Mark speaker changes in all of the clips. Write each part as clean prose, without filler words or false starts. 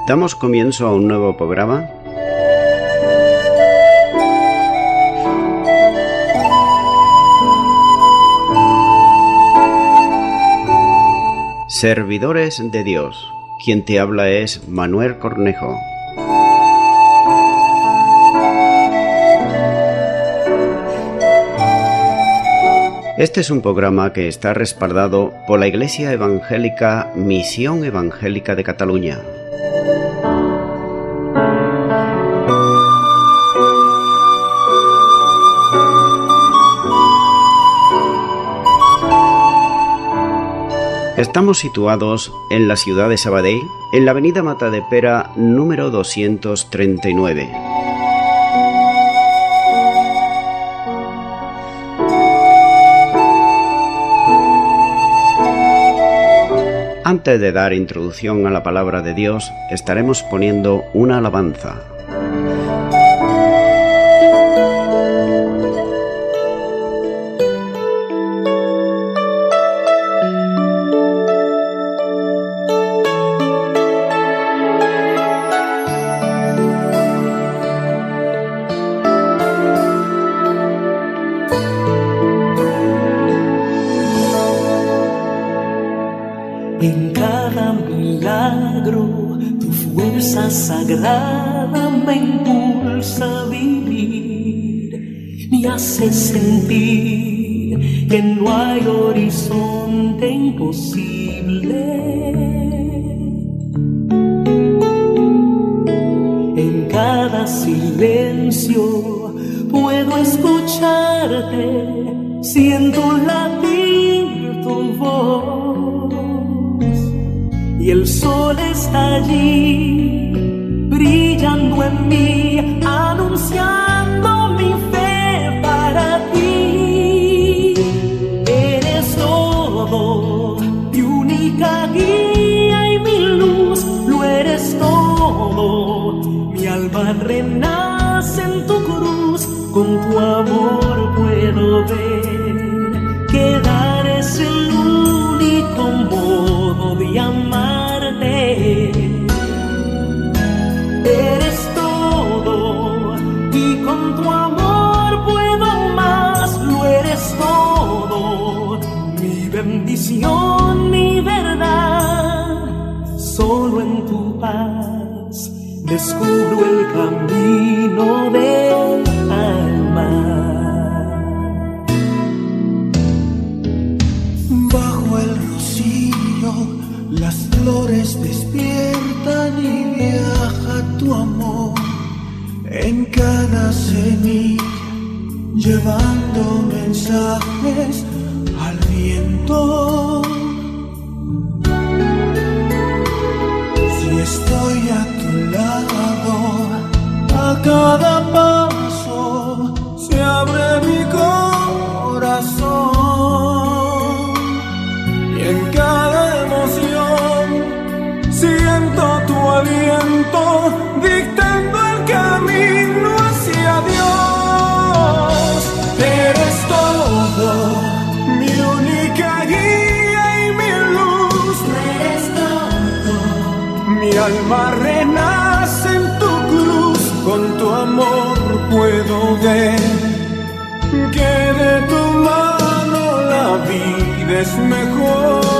Speaker 1: Damos comienzo a un nuevo programa. Servidores de Dios. Quien te habla es Manuel Cornejo. Este es un programa que está respaldado por la Iglesia Evangélica Misión Evangélica de Cataluña. Estamos situados en la ciudad de Sabadell, en la avenida Matadepera número 239. Antes de dar introducción a la palabra de Dios, estaremos poniendo una alabanza.
Speaker 2: En cada milagro, tu fuerza sagrada me impulsa a vivir, me hace sentir que no hay horizonte imposible. En cada silencio puedo escucharte, siento latir tu voz. Y el sol está allí, brillando en mí, anunciando mi fe para ti. Eres todo, mi única guía y mi luz, lo eres todo. Mi alma renace en tu cruz, con tu amor puedo ver que dar es el único modo de amar. Eres todo y con tu amor puedo más, lo eres todo, mi bendición, mi verdad. Solo en tu paz descubro el camino del alma.
Speaker 3: Bajo el rocío las flores despiertan y viaja tu amor en cada semilla, llevando mensajes al viento. Si estoy a tu lado, a cada paso se abre mi corazón y en cada siento tu aliento, dictando el camino hacia Dios. Eres todo, mi única guía y mi luz. Eres todo, mi alma renace en tu cruz. Con tu amor puedo ver que de tu mano la vida es mejor.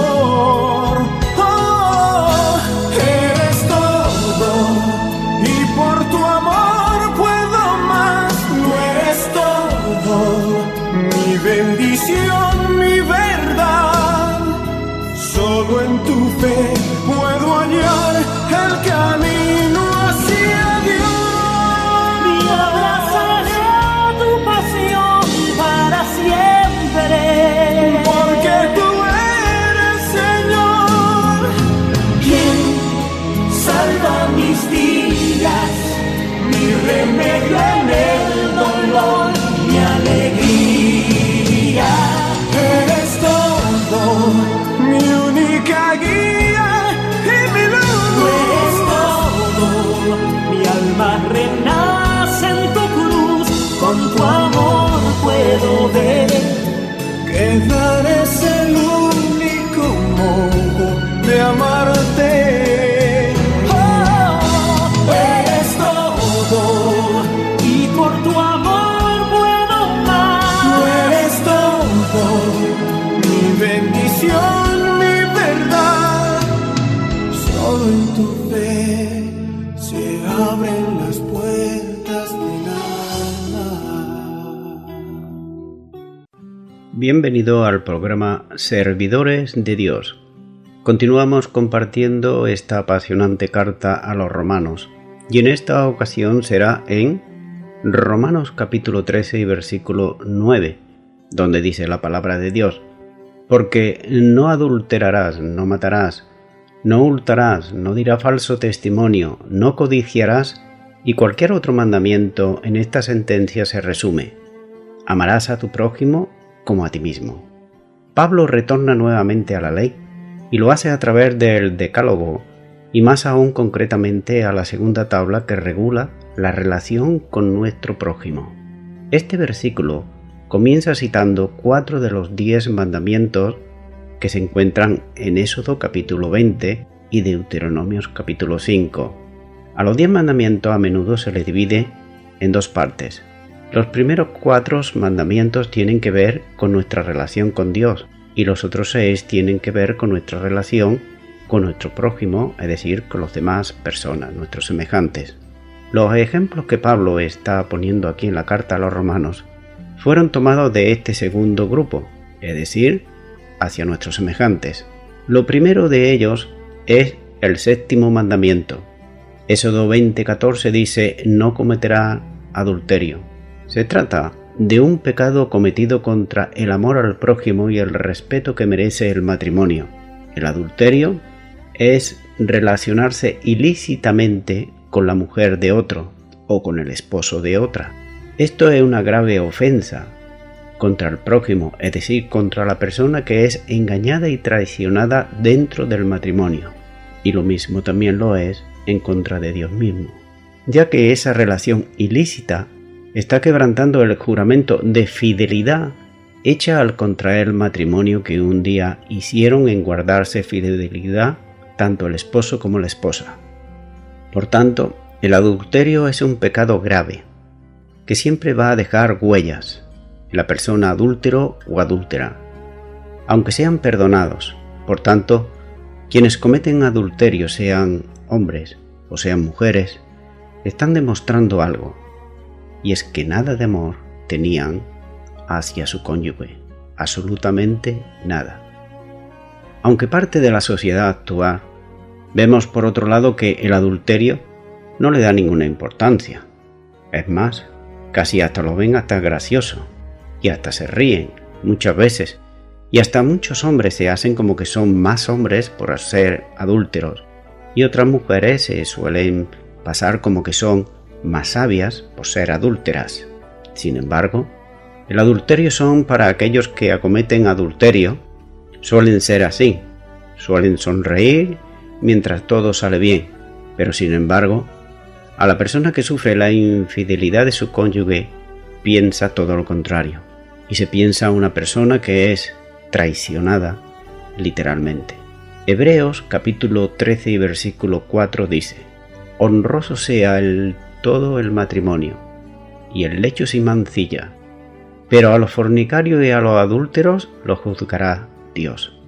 Speaker 3: Eres todo y por tu amor puedo más, lo eres todo, mi bendición, mi verdad. Solo en tu fe puedo hallar el camino hacia Dios.
Speaker 2: Y abrazaré tu pasión para siempre,
Speaker 3: porque tú
Speaker 2: salva mis días, mi remedio en el dolor, mi alegría.
Speaker 3: Eres todo, mi única guía y mi luz.
Speaker 2: Eres todo, mi alma renace en tu cruz, con tu amor puedo ver
Speaker 3: que dar es el único modo de amarte. Oh,
Speaker 1: Bienvenido al programa Servidores de Dios. Continuamos compartiendo esta apasionante carta a los romanos y en esta ocasión será en Romanos capítulo 13 y versículo 9, donde dice la palabra de Dios: porque no adulterarás, no matarás, no hurtarás, no dirás falso testimonio, no codiciarás, y cualquier otro mandamiento en esta sentencia se resume: amarás a tu prójimo como a ti mismo. Pablo retorna nuevamente a la ley y lo hace a través del Decálogo y más aún concretamente a la segunda tabla que regula la relación con nuestro prójimo. Este versículo comienza citando 4 de los 10 mandamientos que se encuentran en Éxodo capítulo 20 y Deuteronomios capítulo 5. A los 10 mandamientos a menudo se les divide en 2 partes. Los primeros 4 mandamientos tienen que ver con nuestra relación con Dios y los otros 6 tienen que ver con nuestra relación con nuestro prójimo, es decir, con las demás personas, nuestros semejantes. Los ejemplos que Pablo está poniendo aquí en la carta a los romanos fueron tomados de este segundo grupo, es decir, hacia nuestros semejantes. Lo primero de ellos es el 7º mandamiento. Éxodo 20:14 dice: no cometerá adulterio. Se trata de un pecado cometido contra el amor al prójimo y el respeto que merece el matrimonio. El adulterio es relacionarse ilícitamente con la mujer de otro o con el esposo de otra. Esto es una grave ofensa contra el prójimo, es decir, contra la persona que es engañada y traicionada dentro del matrimonio. Y lo mismo también lo es en contra de Dios mismo, ya que esa relación ilícita está quebrantando el juramento de fidelidad hecha al contraer el matrimonio que un día hicieron en guardarse fidelidad tanto el esposo como la esposa. Por tanto, el adulterio es un pecado grave, que siempre va a dejar huellas en la persona adúltero o adúltera, aunque sean perdonados. Por tanto, quienes cometen adulterio, sean hombres o sean mujeres, están demostrando algo, y es que nada de amor tenían hacia su cónyuge, absolutamente nada. Aunque parte de la sociedad actual, vemos por otro lado que el adulterio no le da ninguna importancia. Es más, casi hasta lo ven hasta gracioso, y hasta se ríen muchas veces, y hasta muchos hombres se hacen como que son más hombres por ser adúlteros, y otras mujeres se suelen pasar como que son más sabias por ser adúlteras. Sin embargo, el adulterio son para aquellos que acometen adulterio, suelen ser así, suelen sonreír mientras todo sale bien, pero sin embargo, a la persona que sufre la infidelidad de su cónyuge piensa todo lo contrario, y se piensa una persona que es traicionada literalmente. Hebreos capítulo 13 y versículo 4 dice: honroso sea todo el matrimonio, y el lecho sin mancilla, pero a los fornicarios y a los adúlteros los juzgará Dios.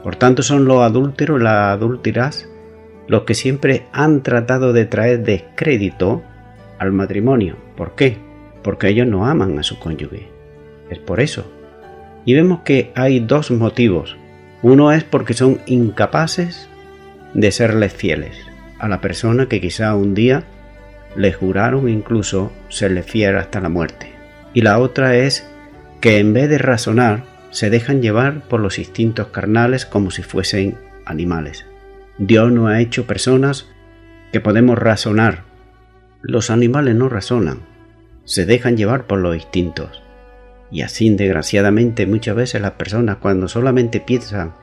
Speaker 1: Por tanto, son los adúlteros y las adúlteras los que siempre han tratado de traer descrédito al matrimonio. ¿Por qué? Porque ellos no aman a su cónyuge. Es por eso. Y vemos que hay 2 motivos. Uno es porque son incapaces de serles fieles a la persona que quizá un día le juraron incluso serle fiel hasta la muerte. Y la otra es que en vez de razonar, se dejan llevar por los instintos carnales como si fuesen animales. Dios no ha hecho personas que podemos razonar. Los animales no razonan, se dejan llevar por los instintos. Y así, desgraciadamente, muchas veces las personas, cuando solamente piensan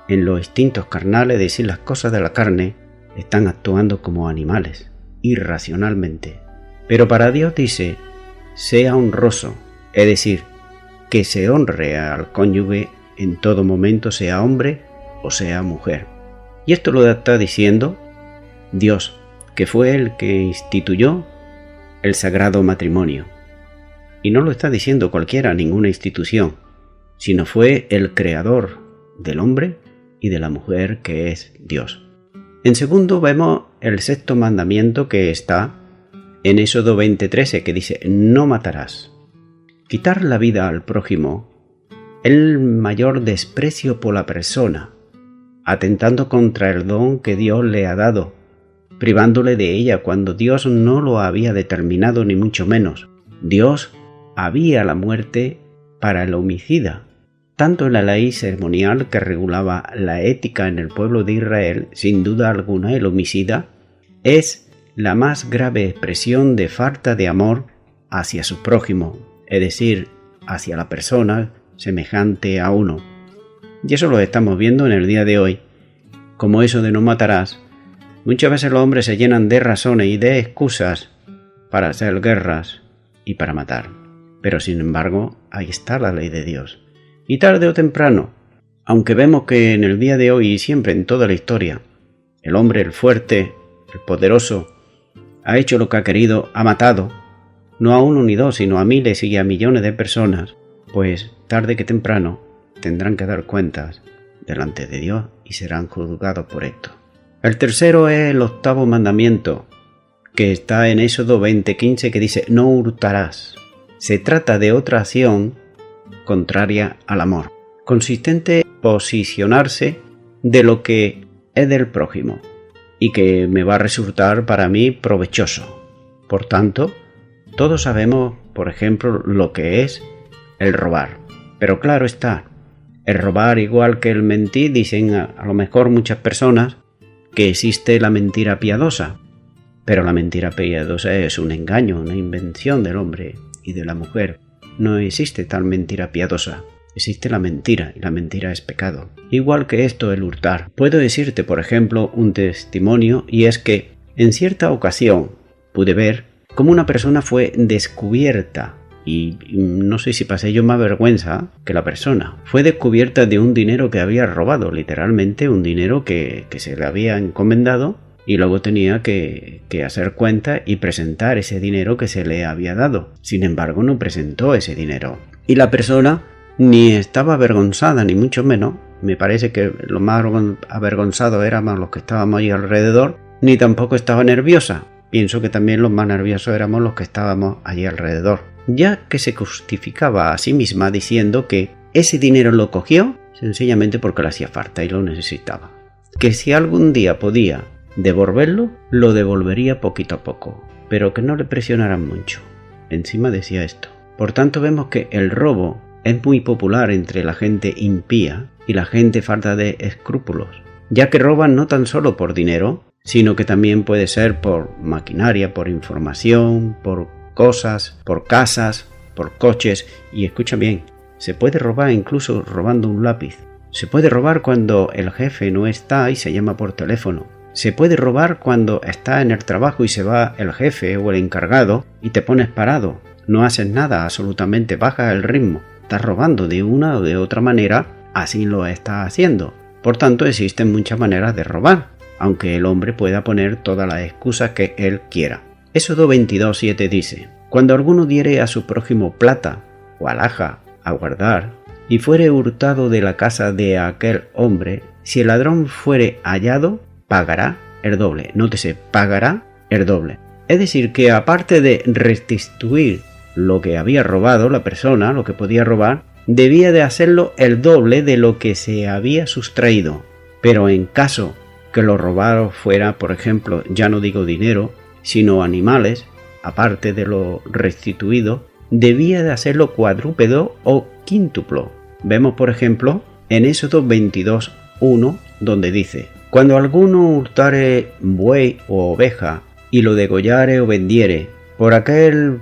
Speaker 1: en los instintos carnales, es decir, las cosas de la carne, están actuando como animales, irracionalmente. Pero para Dios dice: sea honroso, es decir, que se honre al cónyuge en todo momento, sea hombre o sea mujer. Y esto lo está diciendo Dios, que fue el que instituyó el sagrado matrimonio. Y no lo está diciendo cualquiera, ninguna institución, sino fue el creador del hombre y de la mujer, que es Dios. En segundo vemos el 6º mandamiento, que está en Éxodo 20:13, que dice: no matarás. Quitar la vida al prójimo el mayor desprecio por la persona, atentando contra el don que Dios le ha dado, privándole de ella cuando Dios no lo había determinado ni mucho menos. Dios había la muerte para el homicida. Tanto en la ley ceremonial que regulaba la ética en el pueblo de Israel, sin duda alguna el homicida es la más grave expresión de falta de amor hacia su prójimo, es decir, hacia la persona semejante a uno. Y eso lo estamos viendo en el día de hoy. Como eso de no matarás, muchas veces los hombres se llenan de razones y de excusas para hacer guerras y para matar. Pero sin embargo, ahí está la ley de Dios. Y tarde o temprano, aunque vemos que en el día de hoy y siempre en toda la historia, el hombre, el fuerte, el poderoso, ha hecho lo que ha querido, ha matado, no a uno ni dos, sino a miles y a millones de personas, pues tarde que temprano tendrán que dar cuentas delante de Dios y serán juzgados por esto. El tercero es el octavo mandamiento, que está en Éxodo 20:15, que dice: no hurtarás. Se trata de otra acción contraria al amor, consistente en posicionarse de lo que es del prójimo y que me va a resultar para mí provechoso. Por tanto, todos sabemos, por ejemplo, lo que es el robar. Pero claro está, el robar igual que el mentir, dicen a lo mejor muchas personas que existe la mentira piadosa. Pero la mentira piadosa es un engaño, una invención del hombre y de la mujer. No existe tal mentira piadosa. Existe la mentira, y la mentira es pecado. Igual que esto, el hurtar. Puedo decirte, por ejemplo, un testimonio, y es que en cierta ocasión pude ver cómo una persona fue descubierta, y no sé si pasé yo más vergüenza que la persona. Fue descubierta de un dinero que había robado, literalmente un dinero que se le había encomendado, y luego tenía que hacer cuenta y presentar ese dinero que se le había dado. Sin embargo, no presentó ese dinero. Y la persona ni estaba avergonzada, ni mucho menos. Me parece que lo más avergonzado éramos los que estábamos ahí alrededor, ni tampoco estaba nerviosa. Pienso que también los más nerviosos éramos los que estábamos allí alrededor, ya que se justificaba a sí misma diciendo que ese dinero lo cogió sencillamente porque le hacía falta y lo necesitaba. Que si algún día podía devolverlo, lo devolvería poquito a poco, pero que no le presionaran mucho. Encima decía esto. Por tanto, vemos que el robo es muy popular entre la gente impía y la gente falta de escrúpulos, ya que roban no tan solo por dinero, sino que también puede ser por maquinaria, por información, por cosas, por casas, por coches. Y escucha bien, se puede robar incluso robando un lápiz. Se puede robar cuando el jefe no está y se llama por teléfono. Se puede robar cuando está en el trabajo y se va el jefe o el encargado y te pones parado. No haces nada, absolutamente, bajas el ritmo. Estás robando de una o de otra manera, así lo estás haciendo. Por tanto, existen muchas maneras de robar, aunque el hombre pueda poner todas las excusas que él quiera. Éxodo 22:7 dice: cuando alguno diere a su prójimo plata o alhaja a guardar, y fuere hurtado de la casa de aquel hombre, si el ladrón fuere hallado, pagará el doble. Nótese, pagará el doble. Es decir, que aparte de restituir lo que había robado la persona, lo que podía robar, debía de hacerlo el doble de lo que se había sustraído. Pero en caso que lo robado fuera, por ejemplo, ya no digo dinero, sino animales, aparte de lo restituido, debía de hacerlo cuadrúpedo o quíntuplo. Vemos, por ejemplo, en Éxodo 22:1, donde dice: cuando alguno hurtare buey o oveja, y lo degollare o vendiere, por aquel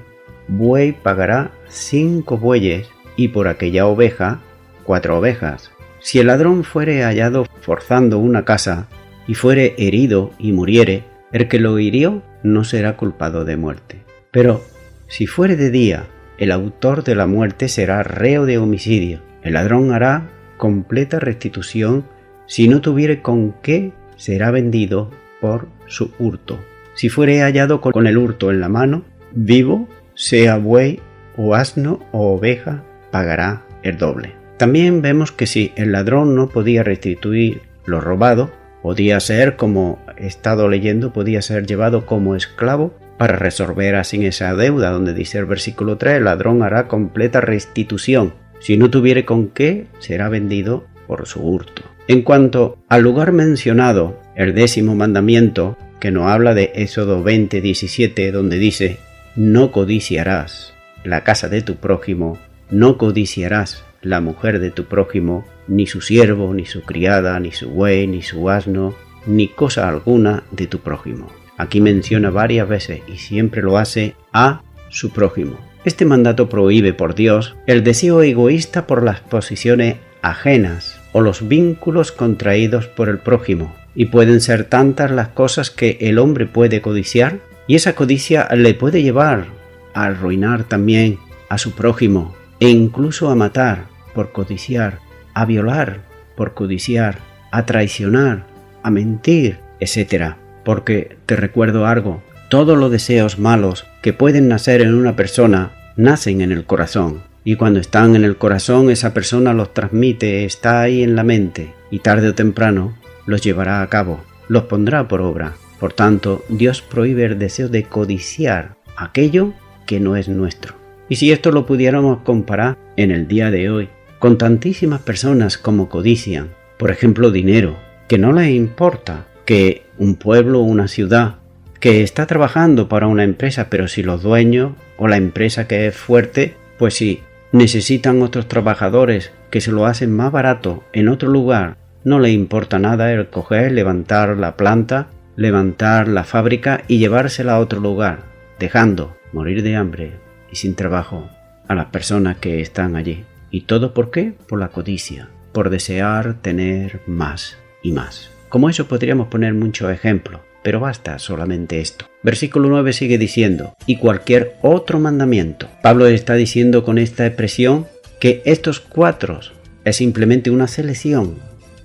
Speaker 1: buey pagará 5 bueyes, y por aquella oveja 4 ovejas. Si el ladrón fuere hallado forzando una casa, y fuere herido y muriere, el que lo hirió no será culpado de muerte. Pero si fuere de día, el autor de la muerte será reo de homicidio. El ladrón hará completa restitución. Si no tuviere con qué, será vendido por su hurto. Si fuere hallado con el hurto en la mano, vivo, sea buey o asno o oveja, pagará el doble. También vemos que si el ladrón no podía restituir lo robado, podía ser, como he estado leyendo, podía ser llevado como esclavo para resolver así esa deuda, donde dice el versículo 3, el ladrón hará completa restitución. Si no tuviere con qué, será vendido por su hurto. En cuanto al lugar mencionado, el 10º mandamiento, que nos habla de Éxodo 20:17, donde dice: no codiciarás la casa de tu prójimo, no codiciarás la mujer de tu prójimo, ni su siervo, ni su criada, ni su buey, ni su asno, ni cosa alguna de tu prójimo. Aquí menciona varias veces y siempre lo hace a su prójimo. Este mandato prohíbe por Dios el deseo egoísta por las posesiones ajenas o los vínculos contraídos por el prójimo, y pueden ser tantas las cosas que el hombre puede codiciar, y esa codicia le puede llevar a arruinar también a su prójimo, e incluso a matar por codiciar, a violar por codiciar, a traicionar, a mentir, etc. Porque te recuerdo algo, todos los deseos malos que pueden nacer en una persona nacen en el corazón, y cuando están en el corazón esa persona los transmite, está ahí en la mente, y tarde o temprano los llevará a cabo, los pondrá por obra. Por tanto, Dios prohíbe el deseo de codiciar aquello que no es nuestro. Y si esto lo pudiéramos comparar en el día de hoy, con tantísimas personas como codician, por ejemplo, dinero, que no les importa que un pueblo o una ciudad que está trabajando para una empresa, pero si los dueños o la empresa que es fuerte, pues si necesitan otros trabajadores que se lo hacen más barato en otro lugar, no le importa nada el coger, levantar la planta, levantar la fábrica y llevársela a otro lugar, dejando morir de hambre y sin trabajo a las personas que están allí. ¿Y todo por qué? Por la codicia, por desear tener más y más. Como eso podríamos poner muchos ejemplos, pero basta solamente esto. Versículo 9 sigue diciendo: y cualquier otro mandamiento. Pablo está diciendo con esta expresión que estos 4 es simplemente una selección,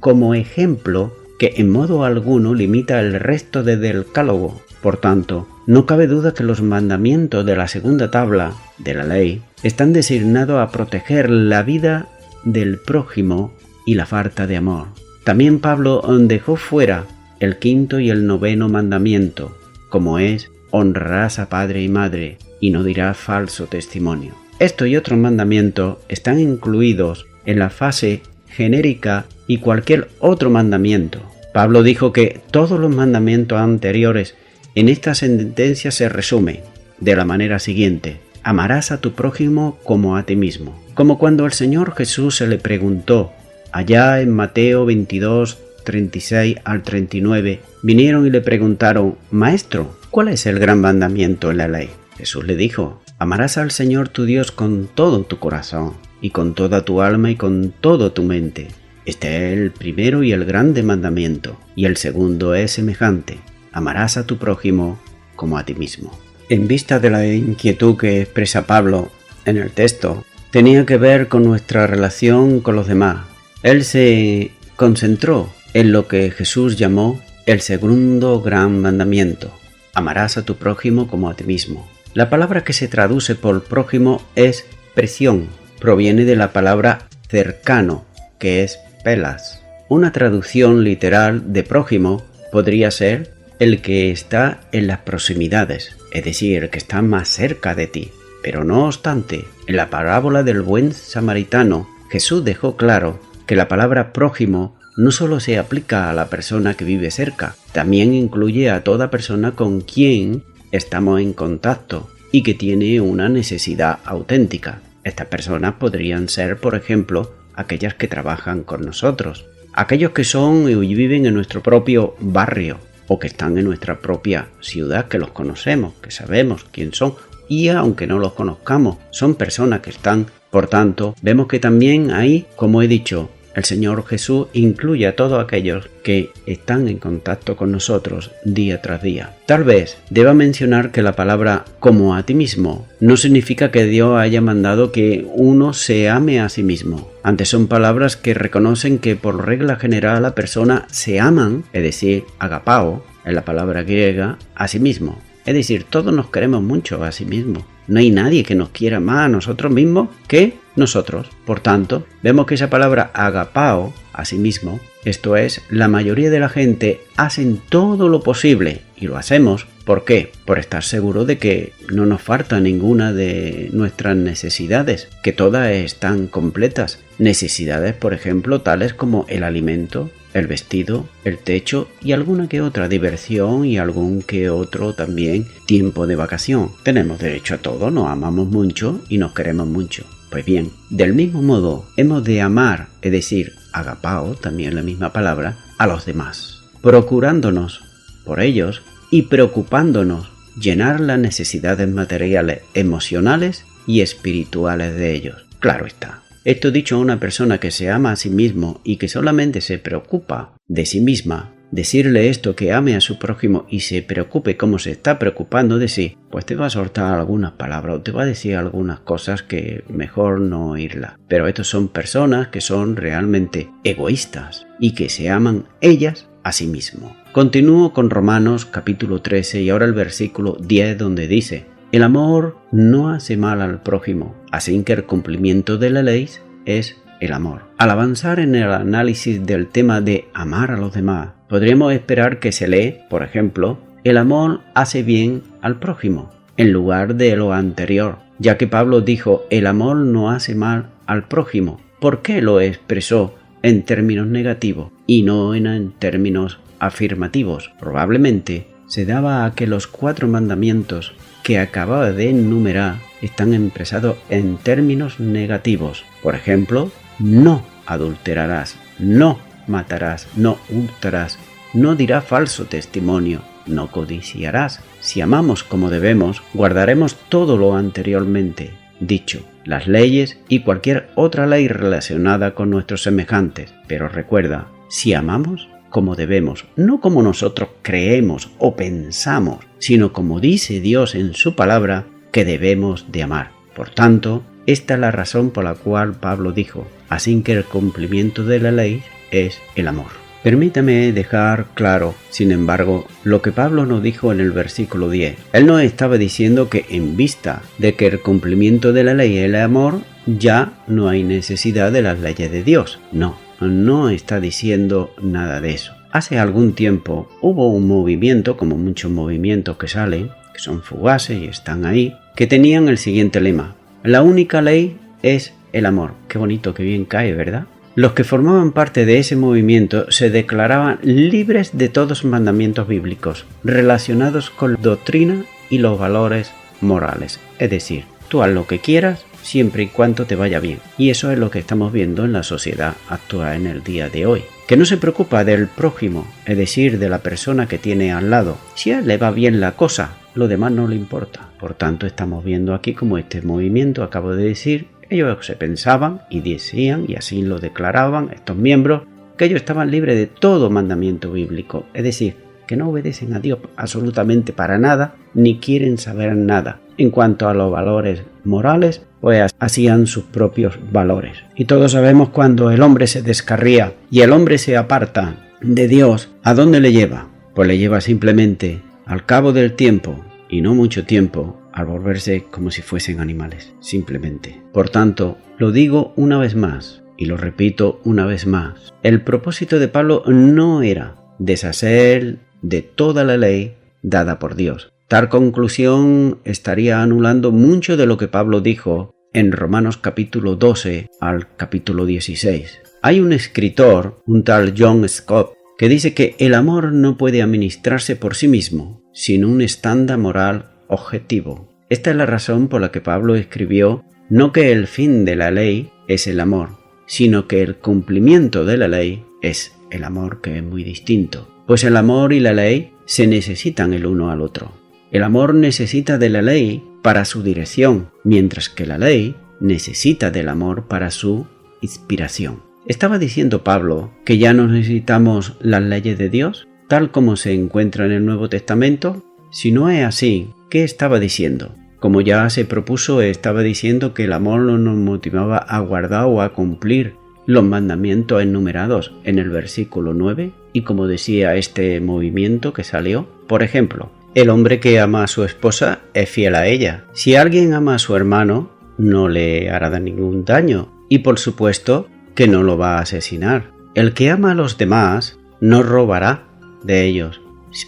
Speaker 1: como ejemplo que en modo alguno limita el resto del decálogo. Por tanto, no cabe duda que los mandamientos de la segunda tabla de la ley están designados a proteger la vida del prójimo y la falta de amor. También Pablo dejó fuera el 5º y el 9º mandamiento, como es: honrarás a padre y madre y no dirás falso testimonio. Esto y otros mandamientos están incluidos en la fase genérica y cualquier otro mandamiento. Pablo dijo que todos los mandamientos anteriores en esta sentencia se resumen de la manera siguiente: amarás a tu prójimo como a ti mismo. Como cuando el Señor Jesús se le preguntó allá en Mateo 22, 36 al 39, vinieron y le preguntaron: Maestro, ¿cuál es el gran mandamiento en la ley? Jesús le dijo: amarás al Señor tu Dios con todo tu corazón, y con toda tu alma, y con toda tu mente. Este es el primero y el grande mandamiento, y el segundo es semejante: amarás a tu prójimo como a ti mismo. En vista de la inquietud que expresa Pablo en el texto, tenía que ver con nuestra relación con los demás. Él se concentró en lo que Jesús llamó el segundo gran mandamiento: amarás a tu prójimo como a ti mismo. La palabra que se traduce por prójimo es presión, proviene de la palabra cercano, que es pelas. Una traducción literal de prójimo podría ser el que está en las proximidades, es decir, el que está más cerca de ti. Pero no obstante, en la parábola del buen samaritano, Jesús dejó claro que la palabra prójimo no solo se aplica a la persona que vive cerca, también incluye a toda persona con quien estamos en contacto y que tiene una necesidad auténtica. Estas personas podrían ser, por ejemplo, aquellas que trabajan con nosotros, aquellos que son y viven en nuestro propio barrio o que están en nuestra propia ciudad, que los conocemos, que sabemos quién son, y aunque no los conozcamos, son personas que están. Por tanto, vemos que también ahí, como he dicho, el Señor Jesús incluye a todos aquellos que están en contacto con nosotros día tras día. Tal vez deba mencionar que la palabra como a ti mismo no significa que Dios haya mandado que uno se ame a sí mismo. Antes son palabras que reconocen que por regla general la persona se aman, es decir, agapao, en la palabra griega, a sí mismo. Es decir, todos nos queremos mucho a sí mismos. No hay nadie que nos quiera más a nosotros mismos que nosotros. Por tanto, vemos que esa palabra agapao, asimismo, esto es, la mayoría de la gente hacen todo lo posible, y lo hacemos. ¿Por qué? Por estar seguro de que no nos falta ninguna de nuestras necesidades, que todas están completas. Necesidades, por ejemplo, tales como el alimento, el vestido, el techo y alguna que otra diversión y algún que otro también tiempo de vacación. Tenemos derecho a todo, nos amamos mucho y nos queremos mucho. Pues bien, del mismo modo hemos de amar, es decir, agapao, también la misma palabra, a los demás, procurándonos por ellos y preocupándonos llenar las necesidades materiales, emocionales y espirituales de ellos. Claro está. Esto dicho a una persona que se ama a sí mismo y que solamente se preocupa de sí misma, decirle esto, que ame a su prójimo y se preocupe como se está preocupando de sí, pues te va a soltar algunas palabras o te va a decir algunas cosas que mejor no oírlas. Pero estos son personas que son realmente egoístas y que se aman ellas a sí mismo. Continúo con Romanos capítulo 13 y ahora el versículo 10 donde dice: el amor no hace mal al prójimo, así que el cumplimiento de la ley es el amor. Al avanzar en el análisis del tema de amar a los demás, podríamos esperar que se lee, por ejemplo, el amor hace bien al prójimo, en lugar de lo anterior, ya que Pablo dijo el amor no hace mal al prójimo. ¿Por qué lo expresó en términos negativos y no en términos afirmativos? Probablemente se daba a que los 4 mandamientos que acababa de enumerar están expresados en términos negativos. Por ejemplo, no adulterarás, no matarás, no hurtarás, no dirás falso testimonio, no codiciarás. Si amamos como debemos, guardaremos todo lo anteriormente dicho, las leyes y cualquier otra ley relacionada con nuestros semejantes. Pero recuerda, si amamos como debemos, no como nosotros creemos o pensamos, sino como dice Dios en su palabra que debemos de amar. Por tanto, esta es la razón por la cual Pablo dijo, así que el cumplimiento de la ley es el amor. Permítame dejar claro, sin embargo, lo que Pablo nos dijo en el versículo 10. Él nos estaba diciendo que en vista de que el cumplimiento de la ley es el amor, ya no hay necesidad de las leyes de Dios. No está diciendo nada de eso. Hace algún tiempo hubo un movimiento, como muchos movimientos que salen, que son fugaces y están ahí, que tenían el siguiente lema: la única ley es el amor. Qué bonito, qué bien cae, ¿verdad? Los que formaban parte de ese movimiento se declaraban libres de todos los mandamientos bíblicos relacionados con la doctrina y los valores morales. Es decir, tú haz lo que quieras siempre y cuando te vaya bien. Y eso es lo que estamos viendo en la sociedad actual en el día de hoy. Que no se preocupa del prójimo, es decir, de la persona que tiene al lado. Si a él le va bien la cosa, lo demás no le importa. Por tanto, estamos viendo aquí como este movimiento, acabo de decir, ellos se pensaban y decían, y así lo declaraban estos miembros, que ellos estaban libres de todo mandamiento bíblico, es decir, que no obedecen a Dios absolutamente para nada, ni quieren saber nada. En cuanto a los valores morales, pues hacían sus propios valores. Y todos sabemos cuando el hombre se descarría y el hombre se aparta de Dios, ¿a dónde le lleva? Pues le lleva simplemente, al cabo del tiempo, y no mucho tiempo, al volverse como si fuesen animales, simplemente. Por tanto, lo digo una vez más, y lo repito una vez más, el propósito de Pablo no era deshacer de toda la ley dada por Dios. Tal conclusión estaría anulando mucho de lo que Pablo dijo en Romanos capítulo 12 al capítulo 16. Hay un escritor, un tal John Scott, que dice que el amor no puede administrarse por sí mismo, sin un estándar moral objetivo. Esta es la razón por la que Pablo escribió no que el fin de la ley es el amor, sino que el cumplimiento de la ley es el amor, que es muy distinto. Pues el amor y la ley se necesitan el uno al otro. El amor necesita de la ley para su dirección, mientras que la ley necesita del amor para su inspiración. ¿Estaba diciendo Pablo que ya no necesitamos las leyes de Dios, tal como se encuentra en el Nuevo Testamento? Si no es así, ¿qué estaba diciendo? Como ya se propuso, estaba diciendo que el amor no nos motivaba a guardar o a cumplir los mandamientos enumerados en el versículo 9, y como decía este movimiento que salió, por ejemplo, el hombre que ama a su esposa es fiel a ella. Si alguien ama a su hermano, no le hará ningún daño y por supuesto que no lo va a asesinar. El que ama a los demás no robará de ellos,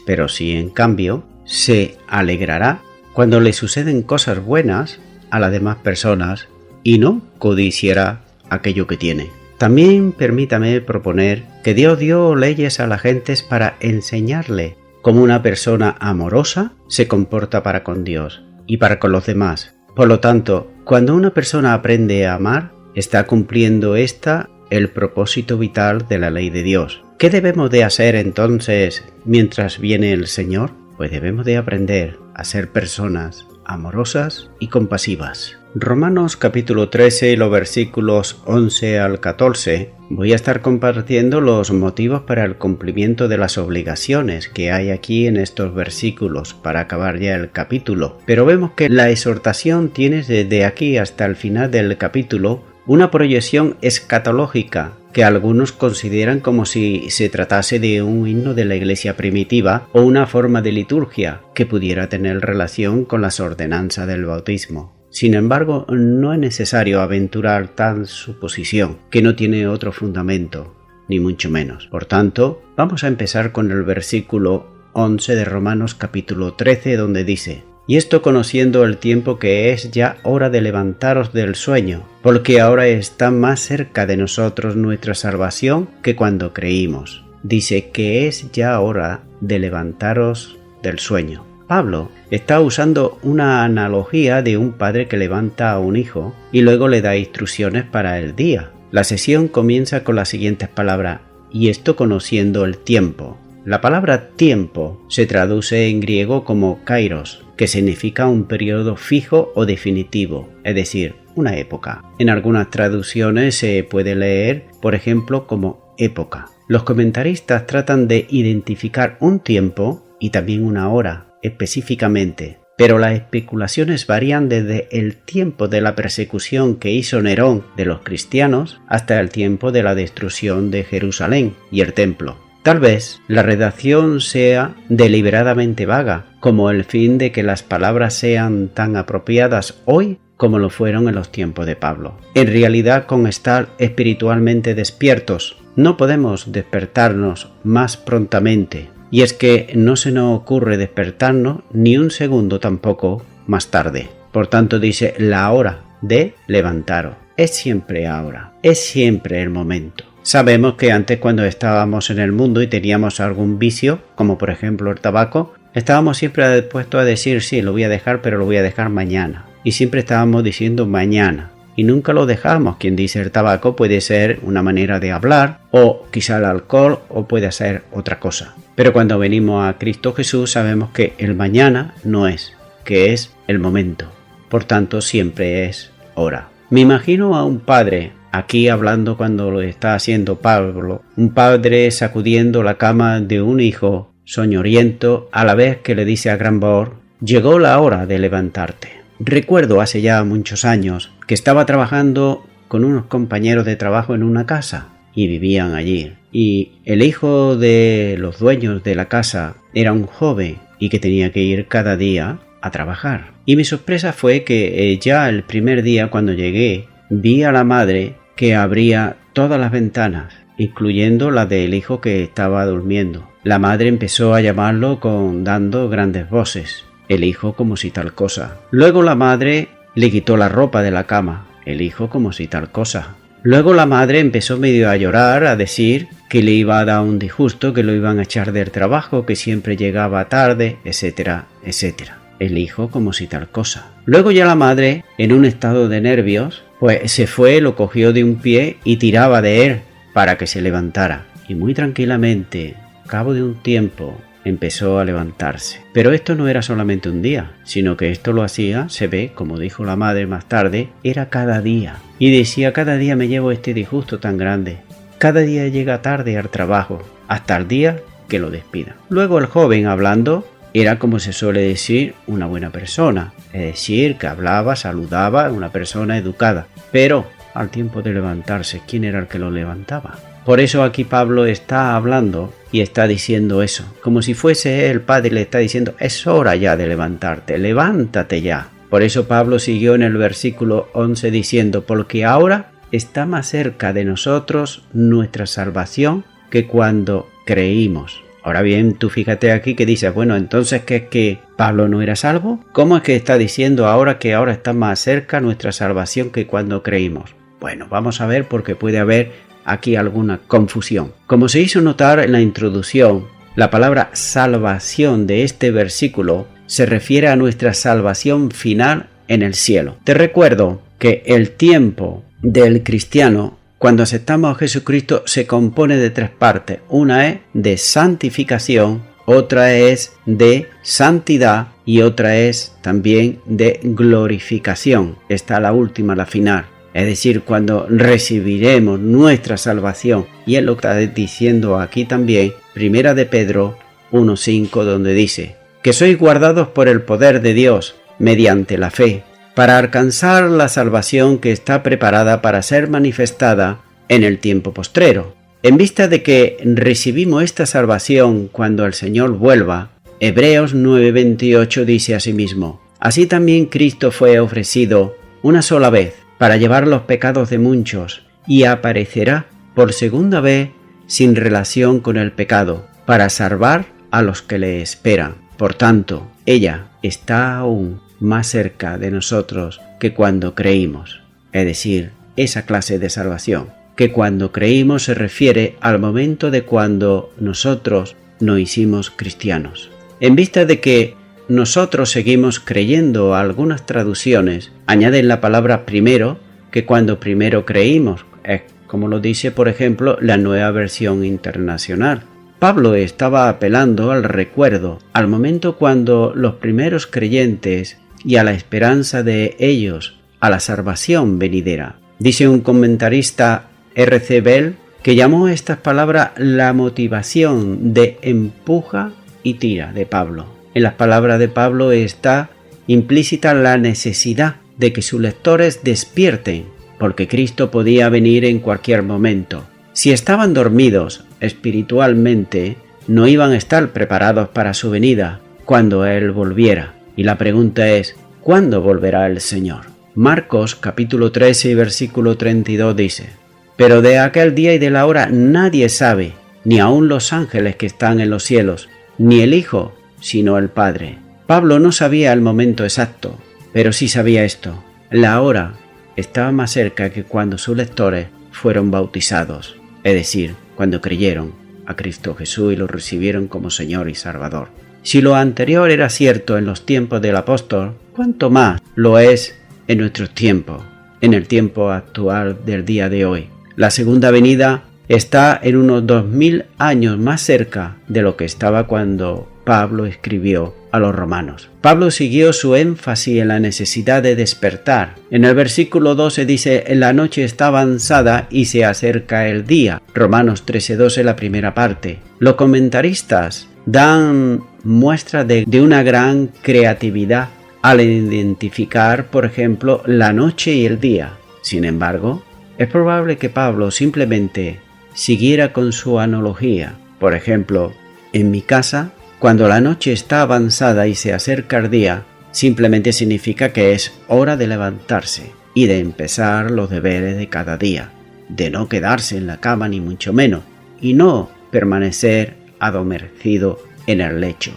Speaker 1: pero sí en cambio se alegrará cuando le suceden cosas buenas a las demás personas y no codiciará aquello que tiene. También permítame proponer que Dios dio leyes a las gentes para enseñarle cómo una persona amorosa se comporta para con Dios y para con los demás. Por lo tanto, cuando una persona aprende a amar, está cumpliendo el propósito vital de la ley de Dios. ¿Qué debemos de hacer entonces mientras viene el Señor? Pues debemos de aprender a ser personas amorosas y compasivas. Romanos capítulo 13, los versículos 11 al 14. Voy a estar compartiendo los motivos para el cumplimiento de las obligaciones que hay aquí en estos versículos para acabar ya el capítulo. Pero vemos que la exhortación tiene desde aquí hasta el final del capítulo una proyección escatológica que algunos consideran como si se tratase de un himno de la iglesia primitiva o una forma de liturgia que pudiera tener relación con las ordenanzas del bautismo. Sin embargo, no es necesario aventurar tal suposición, que no tiene otro fundamento, ni mucho menos. Por tanto, vamos a empezar con el versículo 11 de Romanos capítulo 13, donde dice: «Y esto conociendo el tiempo que es ya hora de levantaros del sueño, porque ahora está más cerca de nosotros nuestra salvación que cuando creímos». Dice que es ya hora de levantaros del sueño. Pablo está usando una analogía de un padre que levanta a un hijo y luego le da instrucciones para el día. La sesión comienza con las siguientes palabras: «y esto conociendo el tiempo». La palabra tiempo se traduce en griego como kairos, que significa un periodo fijo o definitivo, es decir, una época. En algunas traducciones se puede leer, por ejemplo, como época. Los comentaristas tratan de identificar un tiempo y también una hora específicamente, pero las especulaciones varían desde el tiempo de la persecución que hizo Nerón de los cristianos hasta el tiempo de la destrucción de Jerusalén y el templo. Tal vez la redacción sea deliberadamente vaga, como el fin de que las palabras sean tan apropiadas hoy como lo fueron en los tiempos de Pablo. En realidad, con estar espiritualmente despiertos, no podemos despertarnos más prontamente, y es que no se nos ocurre despertarnos ni un segundo tampoco más tarde. Por tanto, dice la hora de levantaros. Es siempre ahora, es siempre el momento. Sabemos que antes, cuando estábamos en el mundo y teníamos algún vicio, como por ejemplo el tabaco, estábamos siempre dispuestos a decir sí, lo voy a dejar, pero lo voy a dejar mañana. Y siempre estábamos diciendo mañana. Y nunca lo dejamos. Quien dice el tabaco puede ser una manera de hablar, o quizá el alcohol, o puede ser otra cosa. Pero cuando venimos a Cristo Jesús sabemos que el mañana no es, que es el momento. Por tanto, siempre es hora. Me imagino a un padre aquí hablando cuando lo está haciendo Pablo, un padre sacudiendo la cama de un hijo soñoliento a la vez que le dice a gran voz: «Llegó la hora de levantarte». Recuerdo hace ya muchos años que estaba trabajando con unos compañeros de trabajo en una casa y vivían allí. Y el hijo de los dueños de la casa era un joven y que tenía que ir cada día a trabajar. Y mi sorpresa fue que ya el primer día, cuando llegué, vi a la madre que abría todas las ventanas, incluyendo la del hijo que estaba durmiendo. La madre empezó a llamarlo dando grandes voces, el hijo como si tal cosa. Luego la madre le quitó la ropa de la cama, el hijo como si tal cosa. Luego la madre empezó medio a llorar, a decir que le iba a dar un disgusto, que lo iban a echar del trabajo, que siempre llegaba tarde, etcétera, etcétera. El hijo como si tal cosa. Luego ya la madre, en un estado de nervios, pues se fue, lo cogió de un pie y tiraba de él para que se levantara. Y muy tranquilamente, al cabo de un tiempo, empezó a levantarse. Pero esto no era solamente un día, sino que esto lo hacía, se ve, como dijo la madre más tarde, era cada día. Y decía: cada día me llevo este disgusto tan grande. Cada día llega tarde al trabajo, hasta el día que lo despida. Luego el joven, hablando, era, como se suele decir, una buena persona, es decir, que hablaba, saludaba, una persona educada. Pero al tiempo de levantarse, ¿quién era el que lo levantaba? Por eso aquí Pablo está hablando y está diciendo eso, como si fuese el padre, le está diciendo: es hora ya de levantarte, levántate ya, Por eso Pablo siguió en el versículo 11 diciendo: porque ahora está más cerca de nosotros nuestra salvación que cuando creímos. Ahora bien, tú fíjate aquí que dices, bueno, entonces, ¿qué es que Pablo no era salvo? ¿Cómo es que está diciendo ahora que ahora está más cerca nuestra salvación que cuando creímos? Bueno, vamos a ver, porque puede haber aquí alguna confusión. Como se hizo notar en la introducción, la palabra salvación de este versículo se refiere a nuestra salvación final en el cielo. Te recuerdo que el tiempo del cristiano, cuando aceptamos a Jesucristo, se compone de tres partes. Una es de santificación, otra es de santidad y otra es también de glorificación. Está la última, la final. Es decir, cuando recibiremos nuestra salvación. Y es lo que está diciendo aquí también, Primera de Pedro 1:5, donde dice: que sois guardados por el poder de Dios, mediante la fe, para alcanzar la salvación que está preparada para ser manifestada en el tiempo postrero. En vista de que recibimos esta salvación cuando el Señor vuelva, Hebreos 9:28 dice asimismo: así también Cristo fue ofrecido una sola vez para llevar los pecados de muchos, y aparecerá por segunda vez sin relación con el pecado, para salvar a los que le esperan. Por tanto, ella está aún más cerca de nosotros que cuando creímos. Es decir, esa clase de salvación, que cuando creímos se refiere al momento de cuando nosotros nos hicimos cristianos. En vista de que nosotros seguimos creyendo, algunas traducciones añaden la palabra primero, que cuando primero creímos, es como lo dice por ejemplo la Nueva Versión Internacional. Pablo estaba apelando al recuerdo, al momento cuando los primeros creyentes y a la esperanza de ellos, a la salvación venidera. Dice un comentarista, R.C. Bell, que llamó a estas palabras la motivación de empuja y tira de Pablo. En las palabras de Pablo está implícita la necesidad de que sus lectores despierten, porque Cristo podía venir en cualquier momento. Si estaban dormidos espiritualmente, no iban a estar preparados para su venida cuando Él volviera. Y la pregunta es, ¿cuándo volverá el Señor? Marcos capítulo 13 y versículo 32 dice: pero de aquel día y de la hora nadie sabe, ni aun los ángeles que están en los cielos, ni el Hijo, sino el Padre. Pablo no sabía el momento exacto, pero sí sabía esto: la hora estaba más cerca que cuando sus lectores fueron bautizados, es decir, cuando creyeron a Cristo Jesús y lo recibieron como Señor y Salvador. Si lo anterior era cierto en los tiempos del apóstol, ¿cuánto más lo es en nuestros tiempos, en el tiempo actual del día de hoy? La segunda venida está en unos 2000 años más cerca de lo que estaba cuando Pablo escribió a los romanos. Pablo siguió su énfasis en la necesidad de despertar. En el versículo 12 dice: la noche está avanzada y se acerca el día. Romanos 13:12, la primera parte. Los comentaristas dan muestra de una gran creatividad al identificar, por ejemplo, la noche y el día. Sin embargo, es probable que Pablo simplemente siguiera con su analogía. Por ejemplo, en mi casa, cuando la noche está avanzada y se acerca el día, simplemente significa que es hora de levantarse y de empezar los deberes de cada día, de no quedarse en la cama ni mucho menos, y no permanecer adormecido en el lecho.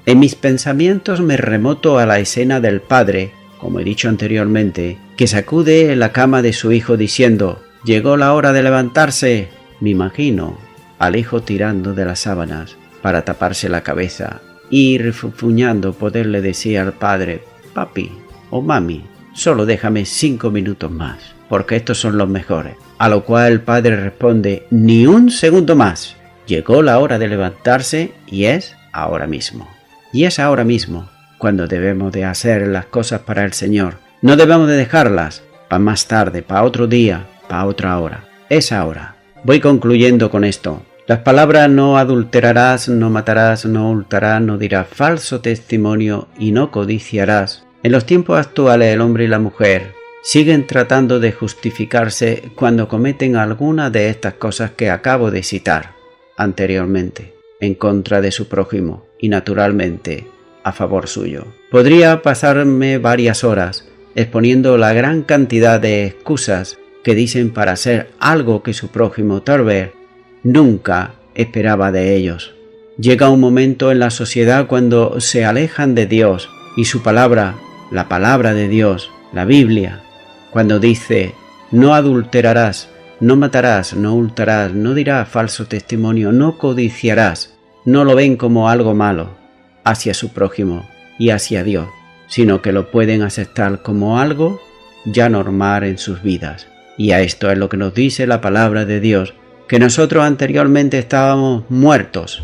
Speaker 1: En mis pensamientos me remoto a la escena del padre, como he dicho anteriormente, que sacude la cama de su hijo diciendo: «Llegó la hora de levantarse». Me imagino al hijo tirando de las sábanas para taparse la cabeza y refunfuñando poderle decir al padre: «Papi o mami, solo déjame 5 minutos más, porque estos son los mejores». A lo cual el padre responde: «Ni un segundo más. Llegó la hora de levantarse y es ahora mismo». Y es ahora mismo cuando debemos de hacer las cosas para el Señor. No debemos de dejarlas para más tarde, para otro día, para otra hora. Es ahora. Voy concluyendo con esto. Las palabras no adulterarás, no matarás, no hurtarás, no dirás falso testimonio y no codiciarás. En los tiempos actuales el hombre y la mujer siguen tratando de justificarse cuando cometen alguna de estas cosas que acabo de citar anteriormente en contra de su prójimo, y naturalmente a favor suyo. Podría pasarme varias horas exponiendo la gran cantidad de excusas que dicen para hacer algo que su prójimo tal vez nunca esperaba de ellos. Llega un momento en la sociedad cuando se alejan de Dios y su palabra, la palabra de Dios, la Biblia, cuando dice: no adulterarás, no matarás, no hurtarás, no dirás falso testimonio, no codiciarás, no lo ven como algo malo hacia su prójimo y hacia Dios, sino que lo pueden aceptar como algo ya normal en sus vidas. Y a esto es lo que nos dice la palabra de Dios, que nosotros anteriormente estábamos muertos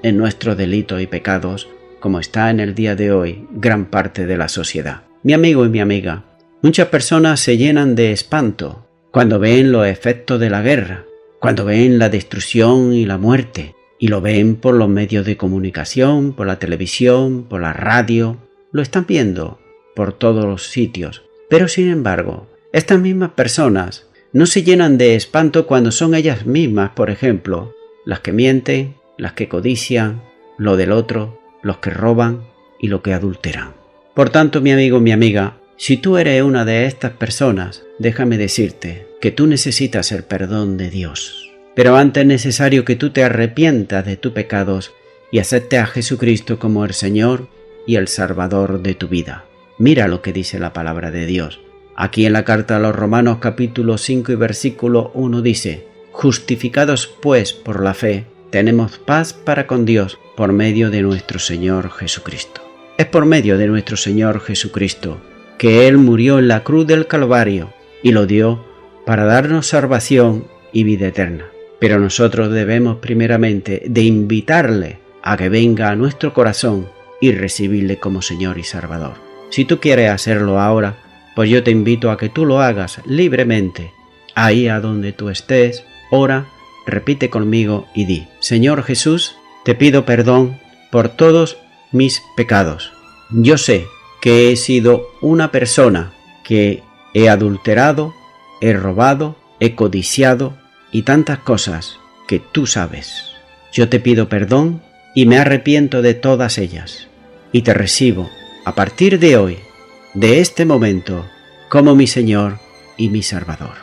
Speaker 1: en nuestros delitos y pecados, como está en el día de hoy gran parte de la sociedad. Mi amigo y mi amiga, muchas personas se llenan de espanto cuando ven los efectos de la guerra, cuando ven la destrucción y la muerte, y lo ven por los medios de comunicación, por la televisión, por la radio, lo están viendo por todos los sitios. Pero sin embargo, estas mismas personas no se llenan de espanto cuando son ellas mismas, por ejemplo, las que mienten, las que codician, lo del otro, los que roban y lo que adulteran. Por tanto, mi amigo, mi amiga, si tú eres una de estas personas, déjame decirte que tú necesitas el perdón de Dios. Pero antes es necesario que tú te arrepientas de tus pecados y aceptes a Jesucristo como el Señor y el Salvador de tu vida. Mira lo que dice la palabra de Dios. Aquí en la carta a los Romanos capítulo 5 y versículo 1 dice: justificados pues por la fe, tenemos paz para con Dios por medio de nuestro Señor Jesucristo. Es por medio de nuestro Señor Jesucristo que Él murió en la cruz del Calvario y lo dio para darnos salvación y vida eterna. Pero nosotros debemos primeramente de invitarle a que venga a nuestro corazón y recibirle como Señor y Salvador. Si tú quieres hacerlo ahora, pues yo te invito a que tú lo hagas libremente. Ahí a donde tú estés, ora, repite conmigo y di: Señor Jesús, te pido perdón por todos mis pecados. Yo sé que he sido una persona que he adulterado, he robado, he codiciado y tantas cosas que tú sabes. Yo te pido perdón y me arrepiento de todas ellas y te recibo a partir de hoy, de este momento, como mi Señor y mi Salvador.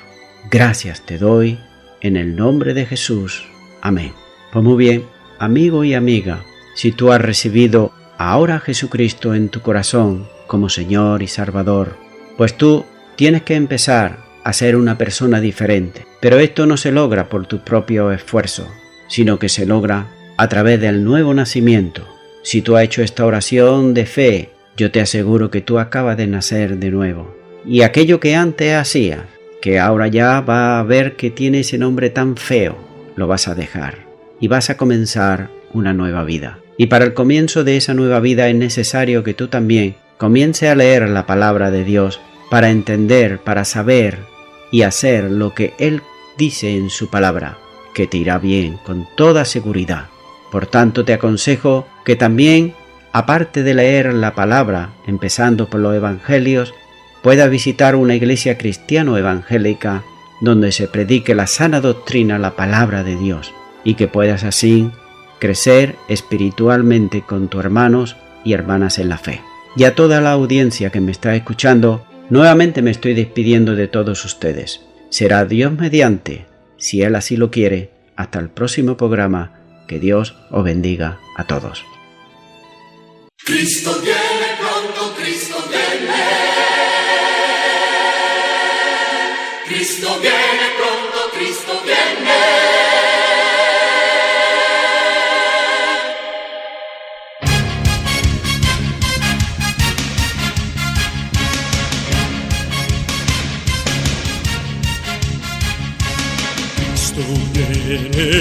Speaker 1: Gracias te doy en el nombre de Jesús. Amén. Pues muy bien, amigo y amiga, si tú has recibido ahora a Jesucristo en tu corazón como Señor y Salvador, pues tú tienes que empezar a ser una persona diferente. Pero esto no se logra por tu propio esfuerzo, sino que se logra a través del nuevo nacimiento. Si tú has hecho esta oración de fe, yo te aseguro que tú acabas de nacer de nuevo. Y aquello que antes hacías, que ahora ya va a ver que tiene ese nombre tan feo, lo vas a dejar y vas a comenzar una nueva vida. Y para el comienzo de esa nueva vida es necesario que tú también comiences a leer la palabra de Dios para entender, para saber y hacer lo que Él dice en su palabra, que te irá bien con toda seguridad. Por tanto, te aconsejo que también, aparte de leer la palabra, empezando por los evangelios, puedas visitar una iglesia cristiano-evangélica donde se predique la sana doctrina, la palabra de Dios, y que puedas así crecer espiritualmente con tus hermanos y hermanas en la fe. Y a toda la audiencia que me está escuchando, nuevamente me estoy despidiendo de todos ustedes. Será Dios mediante, si Él así lo quiere, hasta el próximo programa. Que Dios os bendiga a todos.
Speaker 3: Cristo viene pronto, Cristo viene. Cristo viene pronto, Cristo viene.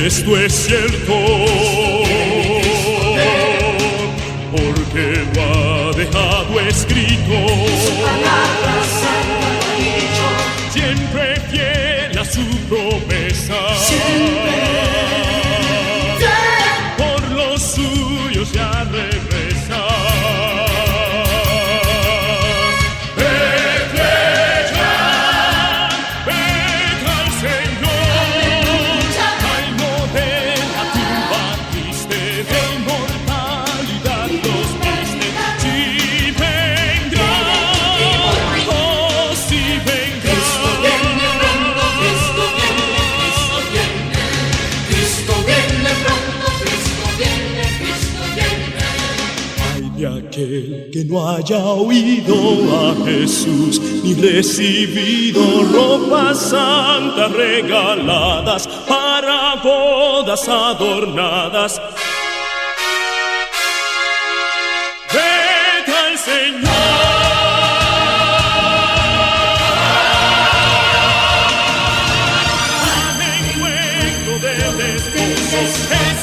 Speaker 3: Esto es cierto, porque lo ha dejado escrito. Siempre fiel a su promesa, por los suyos ya regresa. De inmortalidad los tristes aquel que no haya oído a Jesús ni recibido ropas santas regaladas para bodas adornadas. Vete al Señor.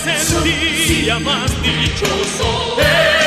Speaker 3: Es el día más dichoso.